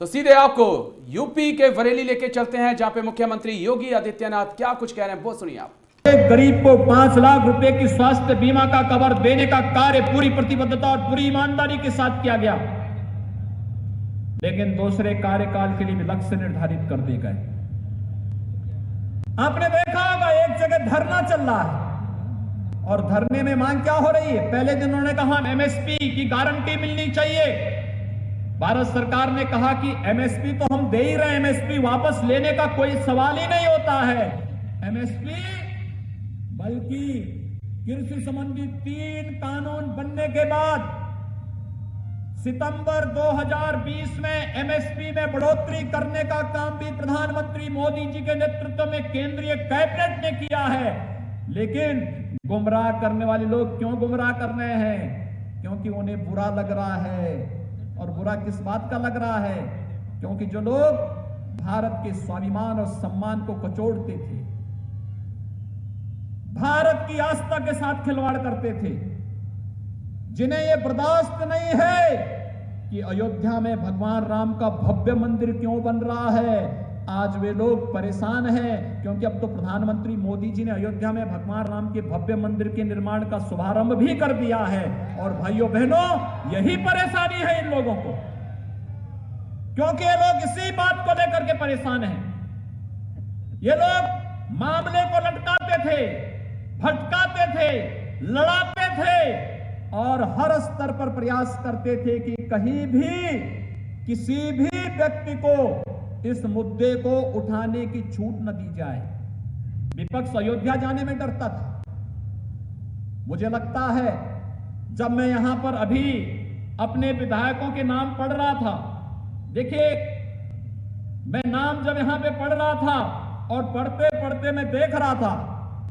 तो सीधे आपको यूपी के बरेली लेके चलते हैं, जहां पे मुख्यमंत्री योगी आदित्यनाथ क्या कुछ कह रहे हैं वो सुनिए आप। गरीब को 5 लाख रुपए की स्वास्थ्य बीमा का कवर देने का कार्य पूरी प्रतिबद्धता और पूरी ईमानदारी के साथ किया गया, लेकिन दूसरे कार्यकाल के लिए भी लक्ष्य निर्धारित कर दिए गए। आपने देखा होगा एक जगह धरना चल रहा है और धरने में मांग क्या हो रही है। पहले दिन उन्होंने कहा एमएसपी की गारंटी मिलनी चाहिए। भारत सरकार ने कहा कि एमएसपी तो हम दे ही रहे हैं, एमएसपी वापस लेने का कोई सवाल ही नहीं होता है। एमएसपी बल्कि कृषि संबंधी 3 कानून बनने के बाद सितंबर 2020 में एमएसपी में बढ़ोतरी करने का काम भी प्रधानमंत्री मोदी जी के नेतृत्व में केंद्रीय कैबिनेट ने किया है। लेकिन गुमराह करने वाले लोग क्यों गुमराह कर रहे हैं? क्योंकि उन्हें बुरा लग रहा है। और बुरा किस बात का लग रहा है? क्योंकि जो लोग भारत के स्वाभिमान और सम्मान को कचोड़ते थे, भारत की आस्था के साथ खिलवाड़ करते थे, जिन्हें यह बर्दाश्त नहीं है कि अयोध्या में भगवान राम का भव्य मंदिर क्यों बन रहा है, आज वे लोग परेशान हैं। क्योंकि अब तो प्रधानमंत्री मोदी जी ने अयोध्या में भगवान राम के भव्य मंदिर के निर्माण का शुभारंभ भी कर दिया है। और भाइयों बहनों, यही परेशानी है इन लोगों को, क्योंकि ये लोग इसी बात को लेकर के परेशान हैं। ये लोग मामले को लटकाते थे, भटकाते थे, लड़ाते थे और हर स्तर पर प्रयास करते थे कि कहीं भी किसी भी व्यक्ति को इस मुद्दे को उठाने की छूट न दी जाए। विपक्ष अयोध्या जाने में डरता था। मुझे लगता है जब मैं यहां पर अभी अपने विधायकों के नाम पढ़ रहा था, देखिए मैं नाम जब यहां पे पढ़ रहा था और पढ़ते पढ़ते मैं देख रहा था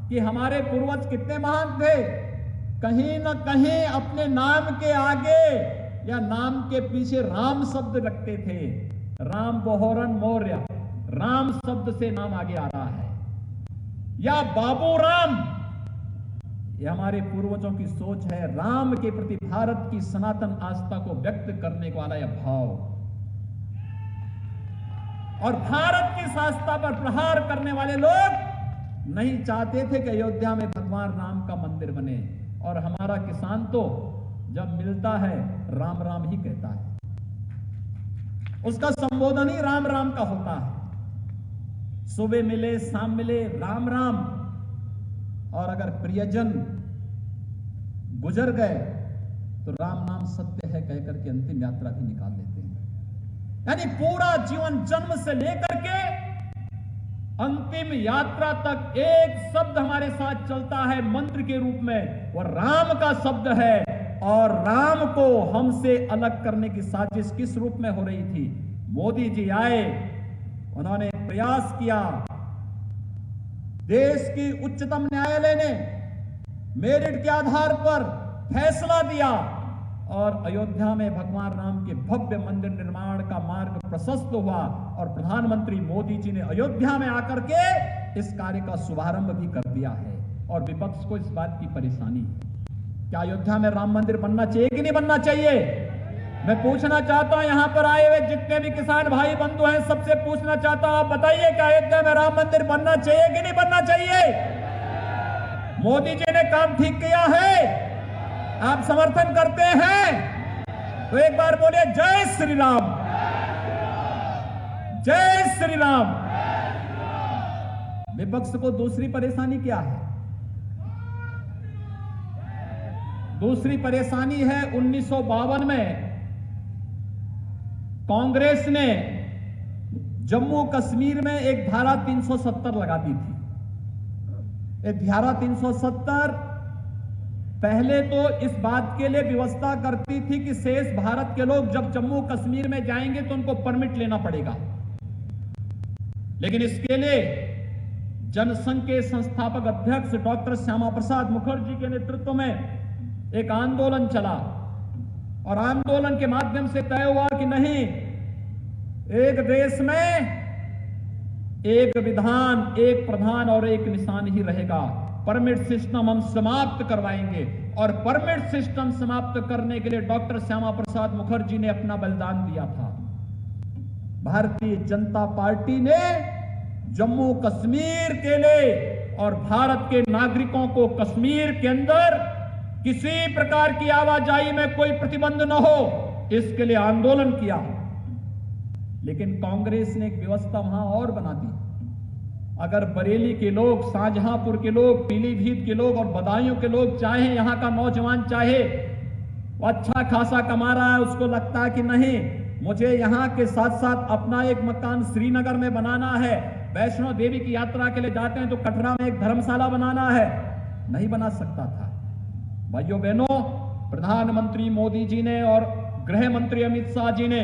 कि हमारे पूर्वज कितने महान थे। कहीं ना कहीं अपने नाम के आगे या नाम के पीछे राम शब्द रखते थे। राम बहोरन मौर्य, राम शब्द से नाम आगे आ रहा है, या बाबू राम। यह हमारे पूर्वजों की सोच है। राम के प्रति भारत की सनातन आस्था को व्यक्त करने वाला यह भाव, और भारत की आस्था पर प्रहार करने वाले लोग नहीं चाहते थे कि अयोध्या में भगवान राम का मंदिर बने। और हमारा किसान तो जब मिलता है राम राम ही कहता है, उसका संबोधन ही राम राम का होता है। सुबह मिले शाम मिले राम राम। और अगर प्रियजन गुजर गए तो राम नाम सत्य है कहकर के अंतिम यात्रा भी निकाल लेते हैं। यानी पूरा जीवन जन्म से लेकर के अंतिम यात्रा तक एक शब्द हमारे साथ चलता है मंत्र के रूप में, वह राम का शब्द है। और राम को हमसे अलग करने की साजिश किस रूप में हो रही थी? मोदी जी आए, उन्होंने प्रयास किया। देश की उच्चतम न्यायालय ने मेरिट के आधार पर फैसला दिया और अयोध्या में भगवान राम के भव्य मंदिर निर्माण का मार्ग प्रशस्त हुआ। और प्रधानमंत्री मोदी जी ने अयोध्या में आकर के इस कार्य का शुभारंभ भी कर दिया है। और विपक्ष को इस बात की परेशानी है, क्या अयोध्या में राम मंदिर बनना चाहिए कि नहीं बनना चाहिए? मैं पूछना चाहता हूं, यहां पर आए हुए जितने भी किसान भाई बंधु हैं, सबसे पूछना चाहता हूं, आप बताइए क्या अयोध्या में राम मंदिर बनना चाहिए कि नहीं बनना चाहिए? मोदी जी ने काम ठीक किया है, आप समर्थन करते हैं तो एक बार बोलिए जय श्री राम, जय श्री राम। विपक्ष को दूसरी परेशानी क्या है? दूसरी परेशानी है 1952 में कांग्रेस ने जम्मू कश्मीर में एक धारा 370 लगा दी थी। एक धारा 370 पहले तो इस बात के लिए व्यवस्था करती थी कि शेष भारत के लोग जब जम्मू कश्मीर में जाएंगे तो उनको परमिट लेना पड़ेगा। लेकिन इसके लिए जनसंघ के संस्थापक अध्यक्ष डॉक्टर श्यामा प्रसाद मुखर्जी के नेतृत्व में एक आंदोलन चला और आंदोलन के माध्यम से तय हुआ कि नहीं, एक देश में एक विधान, एक प्रधान और एक निशान ही रहेगा। परमिट सिस्टम हम समाप्त करवाएंगे। और परमिट सिस्टम समाप्त करने के लिए डॉक्टर श्यामा प्रसाद मुखर्जी ने अपना बलिदान दिया था। भारतीय जनता पार्टी ने जम्मू कश्मीर के लिए और भारत के नागरिकों को कश्मीर के अंदर किसी प्रकार की आवाजाही में कोई प्रतिबंध न हो, इसके लिए आंदोलन किया। लेकिन कांग्रेस ने एक व्यवस्था वहां और बना दी। अगर बरेली के लोग, शाहजहांपुर के लोग, पीलीभीत के लोग और बदायूं के लोग चाहे, यहां का नौजवान चाहे, वो अच्छा खासा कमा रहा है, उसको लगता है कि नहीं मुझे यहां के साथ साथ अपना एक मकान श्रीनगर में बनाना है, वैष्णो देवी की यात्रा के लिए जाते हैं तो कटरा में एक धर्मशाला बनाना है, नहीं बना सकता था। भाइयों बहनों, प्रधानमंत्री मोदी जी ने और गृह मंत्री अमित शाह जी ने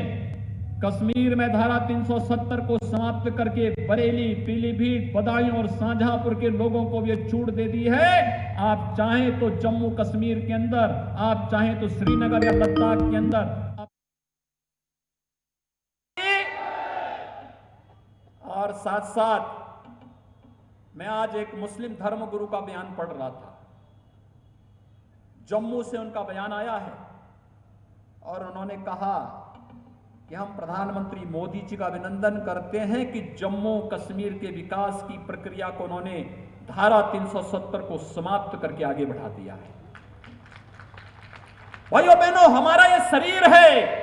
कश्मीर में धारा 370 को समाप्त करके बरेली, पीलीभीत, बदायूं और शाहजहांपुर के लोगों को ये छूट दे दी है। आप चाहें तो जम्मू कश्मीर के अंदर, आप चाहें तो श्रीनगर या लद्दाख के अंदर। और साथ साथ मैं आज एक मुस्लिम धर्म गुरु का बयान पढ़ रहा था। जम्मू से उनका बयान आया है और उन्होंने कहा कि हम प्रधानमंत्री मोदी जी का अभिनंदन करते हैं कि जम्मू कश्मीर के विकास की प्रक्रिया को उन्होंने धारा 370 को समाप्त करके आगे बढ़ा दिया है। भाइयों बहनों, हमारा यह शरीर है,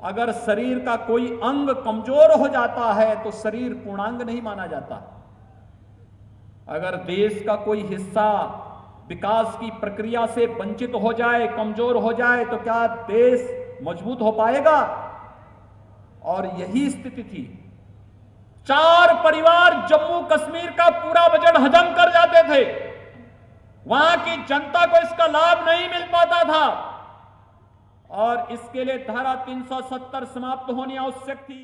अगर शरीर का कोई अंग कमजोर हो जाता है तो शरीर पूर्णांग नहीं माना जाता। अगर देश का कोई हिस्सा विकास की प्रक्रिया से वंचित हो जाए, कमजोर हो जाए, तो क्या देश मजबूत हो पाएगा? और यही स्थिति थी। 4 परिवार जम्मू कश्मीर का पूरा बजट हजम कर जाते थे, वहां की जनता को इसका लाभ नहीं मिल पाता था और इसके लिए धारा 370 समाप्त होनी आवश्यक थी।